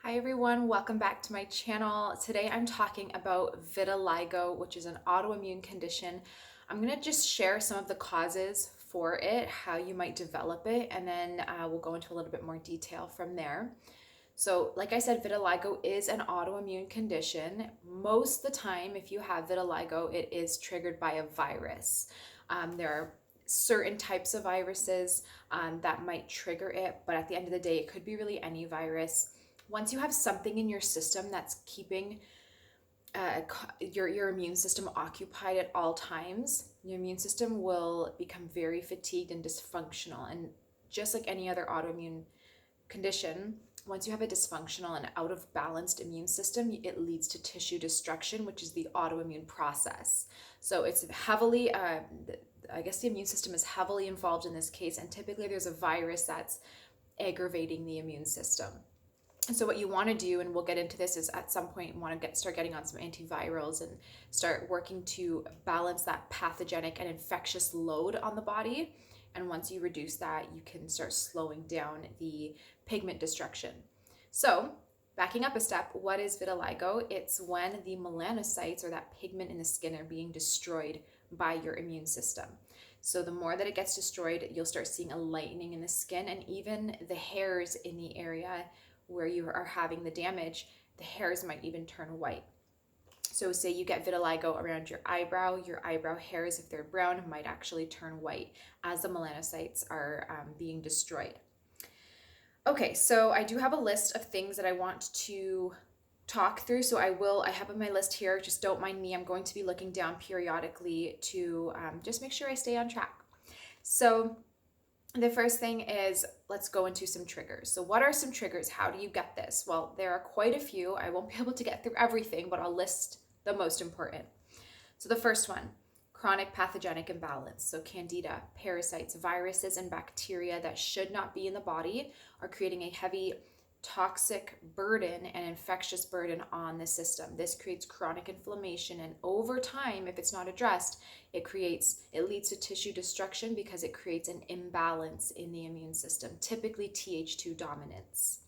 Hi everyone, welcome back to my channel. Today I'm talking about vitiligo, which is an autoimmune condition. I'm going to just share some of the causes for it, how you might develop it, and then we'll go into a little bit more detail from there. So, like I said, vitiligo is an autoimmune condition. Most of the time, if you have vitiligo, it is triggered by a virus. There are certain types of viruses that might trigger it, but at the end of the day, it could be really any virus. Once you have something in your system that's keeping your immune system occupied at all times, your immune system will become very fatigued and dysfunctional. And just like any other autoimmune condition, once you have a dysfunctional and out of balanced immune system, it leads to tissue destruction, which is the autoimmune process. So it's heavily, I guess the immune system is heavily involved in this case, and typically there's a virus that's aggravating the immune system. And so what you want to do, and we'll get into this, is at some point you want to start getting on some antivirals and start working to balance that pathogenic and infectious load on the body. And once you reduce that, you can start slowing down the pigment destruction. So backing up a step, what is vitiligo? It's when the melanocytes, or that pigment in the skin, are being destroyed by your immune system. So the more that it gets destroyed, you'll start seeing a lightening in the skin, and even the hairs in the area where you are having the damage, the hairs might even turn white. So say you get vitiligo around your eyebrow hairs, if they're brown, might actually turn white as the melanocytes are being destroyed. Okay, so I do have a list of things that I want to talk through. So I have on my list here, just don't mind me. I'm going to be looking down periodically to just make sure I stay on track. So the first thing is, let's go into some triggers. So what are some triggers? How do you get this? Well, there are quite a few. I won't be able to get through everything, but I'll list the most important. So the first one, chronic pathogenic imbalance. So candida, parasites, viruses, and bacteria that should not be in the body are creating a heavy toxic burden and infectious burden on the system. This creates chronic inflammation, and over time, if it's not addressed, it leads to tissue destruction because it creates an imbalance in the immune system, typically Th2 dominance.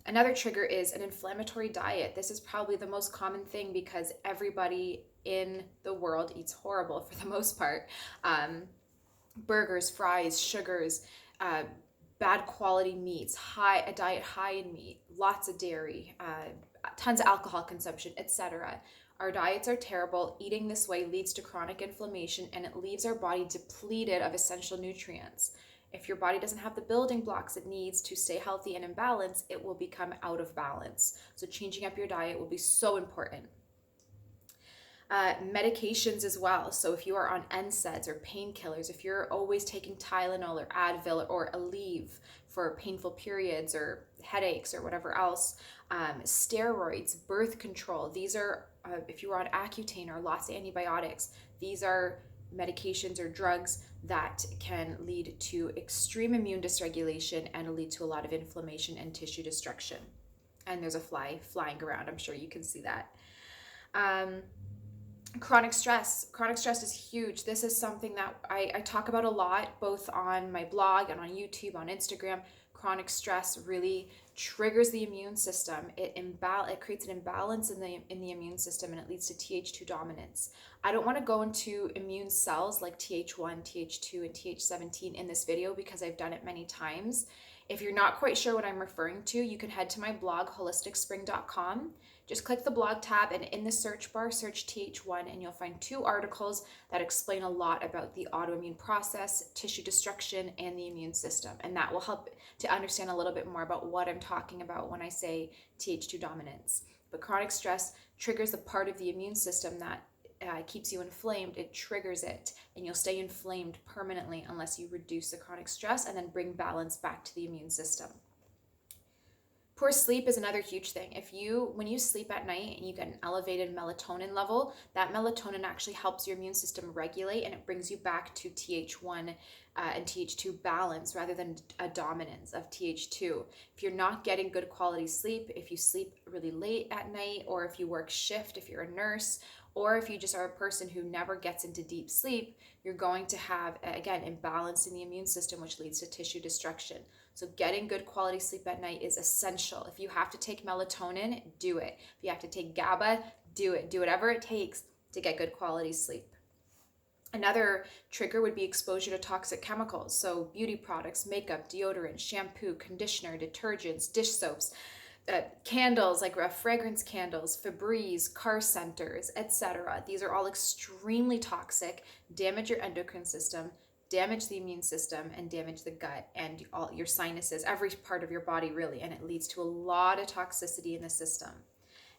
Another trigger is an inflammatory diet. This is probably the most common thing because everybody in the world eats horrible for the most part. Burgers, fries, sugars, bad quality meats, a diet high in meat, lots of dairy, tons of alcohol consumption, etc. Our diets are terrible. Eating this way leads to chronic inflammation, and it leaves our body depleted of essential nutrients. If your body doesn't have the building blocks it needs to stay healthy and in balance, it will become out of balance. So changing up your diet will be so important. Medications as well. So if you are on NSAIDs or painkillers, if you're always taking Tylenol or Advil or Aleve for painful periods or headaches or whatever else, steroids, birth control, these are, if you are on Accutane or lots of antibiotics, these are medications or drugs that can lead to extreme immune dysregulation and lead to a lot of inflammation and tissue destruction. And there's a fly flying around. I'm sure you can see that. Chronic stress. Chronic stress is huge. This is something that I talk about a lot, both on my blog and on YouTube, on Instagram. Chronic stress really triggers the immune system. It creates an imbalance in the immune system, and it leads to Th2 dominance. I don't want to go into immune cells like Th1, Th2, and Th17 in this video because I've done it many times. If you're not quite sure what I'm referring to, you can head to my blog, holisticspring.com. Just click the blog tab, and in the search bar, search Th1, and you'll find 2 articles that explain a lot about the autoimmune process, tissue destruction, and the immune system. And that will help to understand a little bit more about what I'm talking about when I say Th2 dominance. But chronic stress triggers the part of the immune system that keeps you inflamed. It triggers it, and you'll stay inflamed permanently unless you reduce the chronic stress and then bring balance back to the immune system. Poor sleep is another huge thing. When you sleep at night and you get an elevated melatonin level, that melatonin actually helps your immune system regulate, and it brings you back to Th1 and Th2 balance rather than a dominance of Th2. If you're not getting good quality sleep, if you sleep really late at night, or if you work shift, if you're a nurse, or if you just are a person who never gets into deep sleep, you're going to have, again, imbalance in the immune system, which leads to tissue destruction. So getting good quality sleep at night is essential. If you have to take melatonin, do it. If you have to take GABA, do it. Do whatever it takes to get good quality sleep. Another trigger would be exposure to toxic chemicals. So beauty products, makeup, deodorant, shampoo, conditioner, detergents, dish soaps, candles like fragrance candles, Febreze, car scenters, etc. These are all extremely toxic, damage your endocrine system, damage the immune system, and damage the gut and all your sinuses, every part of your body really, and it leads to a lot of toxicity in the system.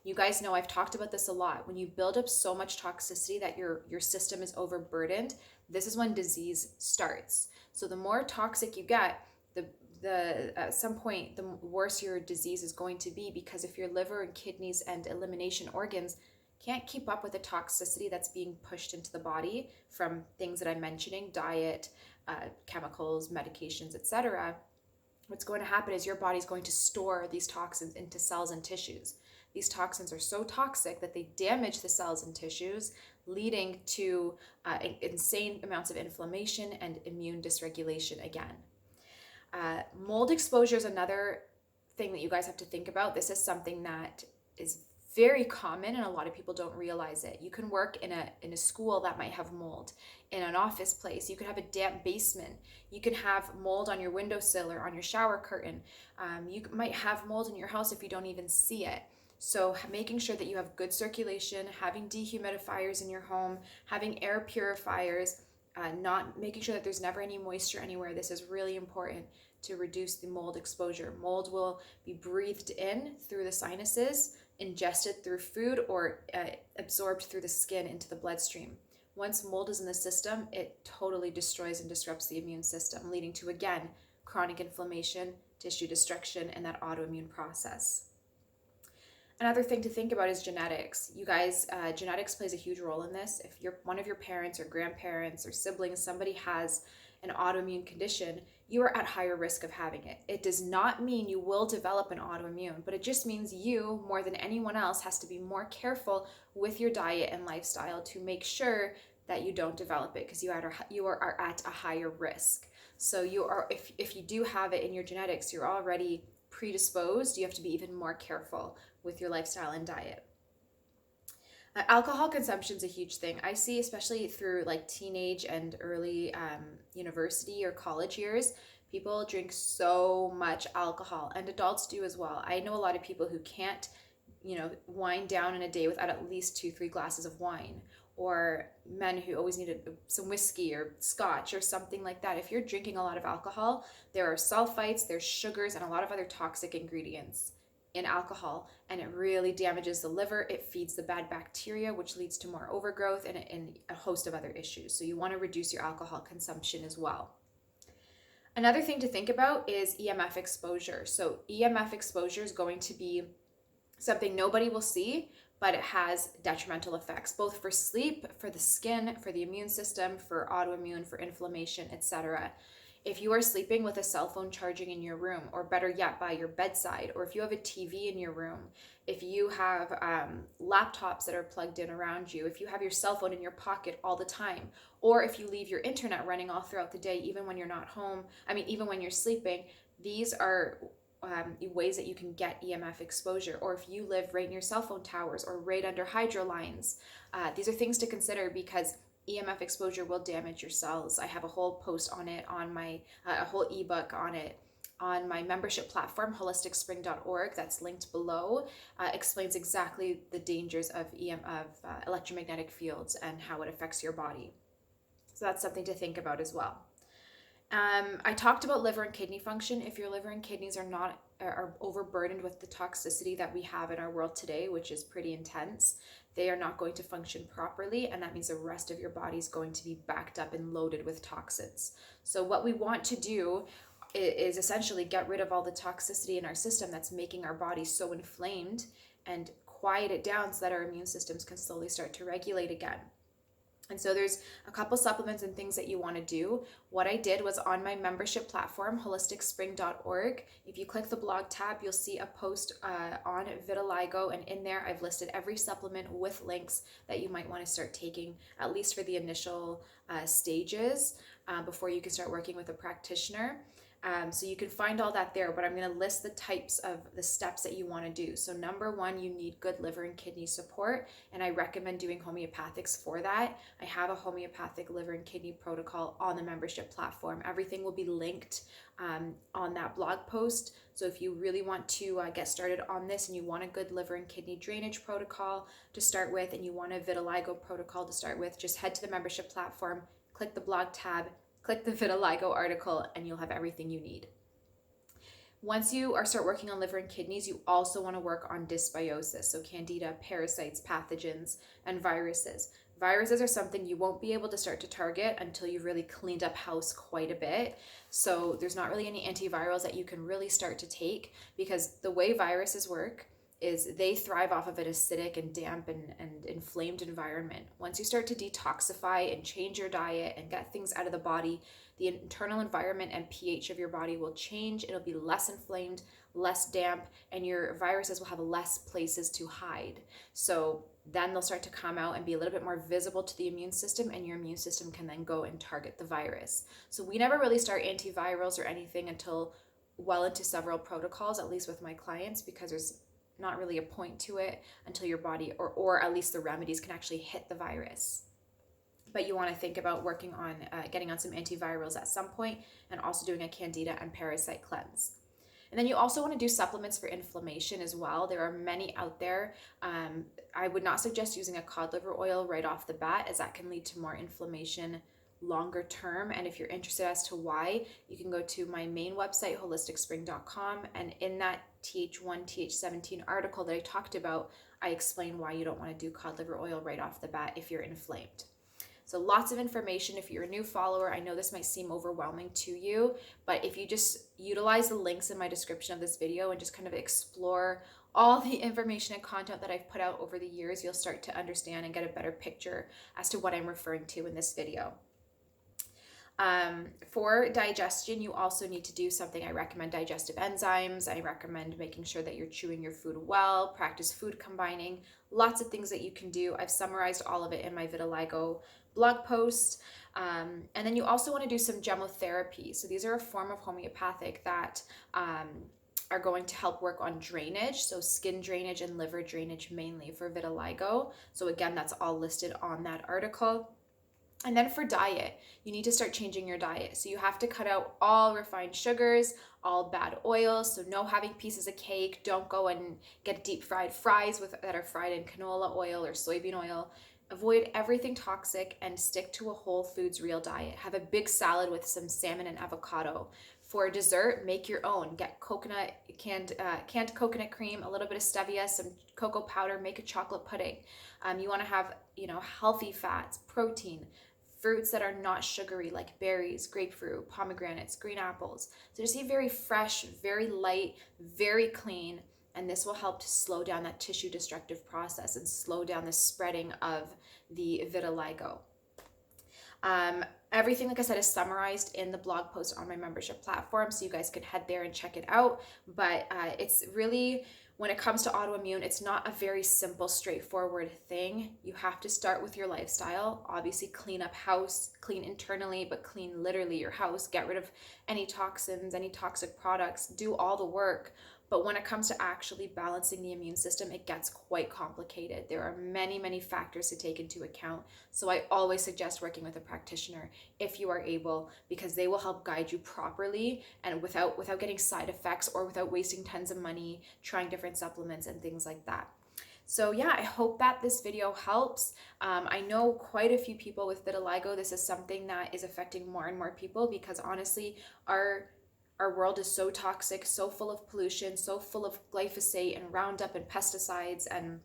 You guys know I've talked about this a lot. When you build up so much toxicity that your system is overburdened, this is when disease starts. So the more toxic you get, at some point the worse your disease is going to be, because if your liver and kidneys and elimination organs can't keep up with the toxicity that's being pushed into the body from things that I'm mentioning, diet, chemicals, medications, etc., what's going to happen is your body's going to store these toxins into cells and tissues. These toxins are so toxic that they damage the cells and tissues, leading to insane amounts of inflammation and immune dysregulation again. Mold exposure is another thing that you guys have to think about. This is something that is very common and a lot of people don't realize it. You can work in a school that might have mold, in an office place. You could have a damp basement. You can have mold on your windowsill or on your shower curtain. You might have mold in your house if you don't even see it. So making sure that you have good circulation, having dehumidifiers in your home, having air purifiers, not making sure that there's never any moisture anywhere. This is really important to reduce the mold exposure. Mold will be breathed in through the sinuses, ingested through food, or absorbed through the skin into the bloodstream. Once mold is in the system, it totally destroys and disrupts the immune system, leading to, again, chronic inflammation, tissue destruction, and that autoimmune process. Another thing to think about is genetics. You guys, genetics plays a huge role in this. If one of your parents or grandparents or siblings, somebody has an autoimmune condition, you are at higher risk of having it. It does not mean you will develop an autoimmune, but it just means you, more than anyone else, has to be more careful with your diet and lifestyle to make sure that you don't develop it, because you are at a higher risk. So if you do have it in your genetics, you're already predisposed. You have to be even more careful with your lifestyle and diet. Alcohol consumption is a huge thing. I see, especially through like teenage and early university or college years, people drink so much alcohol, and adults do as well. I know a lot of people who can't, wind down in a day without at least 2-3 glasses of wine, or men who always need some whiskey or scotch or something like that. If you're drinking a lot of alcohol, there are sulfites, there's sugars, and a lot of other toxic ingredients in alcohol, and it really damages the liver. It feeds the bad bacteria, which leads to more overgrowth and a host of other issues. So you want to reduce your alcohol consumption as well. Another thing to think about is EMF exposure. So EMF exposure is going to be something nobody will see, but it has detrimental effects, both for sleep, for the skin, for the immune system, for autoimmune, for inflammation, etc. If you are sleeping with a cell phone charging in your room, or better yet, by your bedside, or if you have a TV in your room, if you have laptops that are plugged in around you, if you have your cell phone in your pocket all the time, or if you leave your internet running all throughout the day, even when you're not home, even when you're sleeping, these are ways that you can get EMF exposure. Or if you live right near cell phone towers or right under hydro lines, these are things to consider, because EMF exposure will damage your cells. I have a whole post on it on my, a whole ebook on it on my membership platform, holisticspring.org, that's linked below. Explains exactly the dangers of electromagnetic fields and how it affects your body. So that's something to think about as well. I talked about liver and kidney function. If your liver and kidneys are overburdened with the toxicity that we have in our world today, which is pretty intense, they are not going to function properly, and that means the rest of your body is going to be backed up and loaded with toxins. So what we want to do is essentially get rid of all the toxicity in our system that's making our body so inflamed, and quiet it down so that our immune systems can slowly start to regulate again. And so there's a couple supplements and things that you want to do. What I did was on my membership platform, holisticspring.org. If you click the blog tab, you'll see a post on vitiligo, and in there I've listed every supplement with links that you might want to start taking, at least for the initial stages, before you can start working with a practitioner. So you can find all that there, but I'm going to list the types of the steps that you want to do. So number one, you need good liver and kidney support, and I recommend doing homeopathics for that. I have a homeopathic liver and kidney protocol on the membership platform. Everything will be linked on that blog post. So if you really want to get started on this and you want a good liver and kidney drainage protocol to start with, and you want a vitiligo protocol to start with, just head to the membership platform, click the blog tab, click the vitiligo article, and you'll have everything you need. Once you start working on liver and kidneys, you also want to work on dysbiosis, so candida, parasites, pathogens, and viruses. Viruses are something you won't be able to start to target until you've really cleaned up house quite a bit. So there's not really any antivirals that you can really start to take, because the way viruses work is they thrive off of an acidic and damp and inflamed environment. Once you start to detoxify and change your diet and get things out of the body, the internal environment and pH of your body will change. It'll be less inflamed, less damp, and your viruses will have less places to hide. So then they'll start to come out and be a little bit more visible to the immune system, and your immune system can then go and target the virus. So we never really start antivirals or anything until well into several protocols, at least with my clients, because there's not really a point to it until your body, or at least the remedies, can actually hit the virus. But you want to think about working on getting on some antivirals at some point, and also doing a candida and parasite cleanse. And then you also want to do supplements for inflammation as well. There are many out there. I would not suggest using a cod liver oil right off the bat, as that can lead to more inflammation longer term. And if you're interested as to why, you can go to my main website, holisticspring.com, and in that TH1, TH17 article that I talked about, I explain why you don't want to do cod liver oil right off the bat if you're inflamed. So lots of information. If you're a new follower, I know this might seem overwhelming to you, but if you just utilize the links in my description of this video and just kind of explore all the information and content that I've put out over the years, you'll start to understand and get a better picture as to what I'm referring to in this video. For digestion, you also need to do something. I recommend digestive enzymes. I recommend making sure that you're chewing your food well, practice food combining, lots of things that you can do. I've summarized all of it in my vitiligo blog post. And then you also want to do some gemotherapy. So these are a form of homeopathic that are going to help work on drainage, so skin drainage and liver drainage mainly for vitiligo. So again, that's all listed on that article. And then for diet, you need to start changing your diet. So you have to cut out all refined sugars, all bad oils. So no having pieces of cake. Don't go and get deep fried fries that are fried in canola oil or soybean oil. Avoid everything toxic and stick to a whole foods real diet. Have a big salad with some salmon and avocado. For dessert, make your own. Get canned coconut cream, a little bit of stevia, some cocoa powder, make a chocolate pudding. You want to have, healthy fats, protein, fruits that are not sugary, like berries, grapefruit, pomegranates, green apples. So just eat very fresh, very light, very clean, and this will help to slow down that tissue destructive process and slow down the spreading of the vitiligo. Everything, like I said, is summarized in the blog post on my membership platform, so you guys can head there and check it out. But it's really, when it comes to autoimmune, it's not a very simple, straightforward thing. You have to start with your lifestyle. Obviously, clean up house, clean internally, but clean literally your house. Get rid of any toxins, any toxic products, do all the work. But when it comes to actually balancing the immune system, it gets quite complicated. There are many, many factors to take into account. So I always suggest working with a practitioner if you are able, because they will help guide you properly and without getting side effects or without wasting tons of money trying different supplements and things like that. So yeah, I hope that this video helps. I know quite a few people with vitiligo. This is something that is affecting more and more people, because honestly, our world is so toxic, so full of pollution, so full of glyphosate and Roundup and pesticides and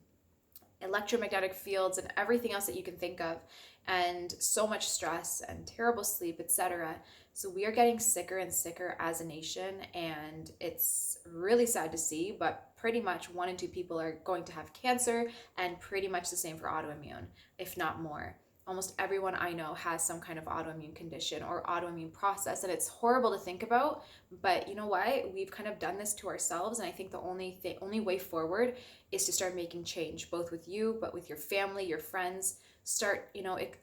electromagnetic fields and everything else that you can think of, and so much stress and terrible sleep, etc. So we are getting sicker and sicker as a nation, and it's really sad to see, but pretty much 1 in 2 people are going to have cancer, and pretty much the same for autoimmune, if not more. Almost everyone I know has some kind of autoimmune condition or autoimmune process, and it's horrible to think about, but you know what? We've kind of done this to ourselves, and I think the only way forward is to start making change, both with you, but with your family, your friends. Start,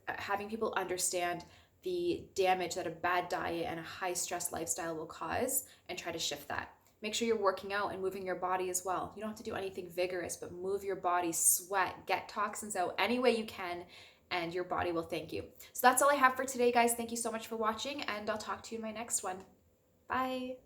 having people understand the damage that a bad diet and a high stress lifestyle will cause and try to shift that. Make sure you're working out and moving your body as well. You don't have to do anything vigorous, but move your body, sweat, get toxins out any way you can, and your body will thank you. So that's all I have for today, guys. Thank you so much for watching, and I'll talk to you in my next one. Bye.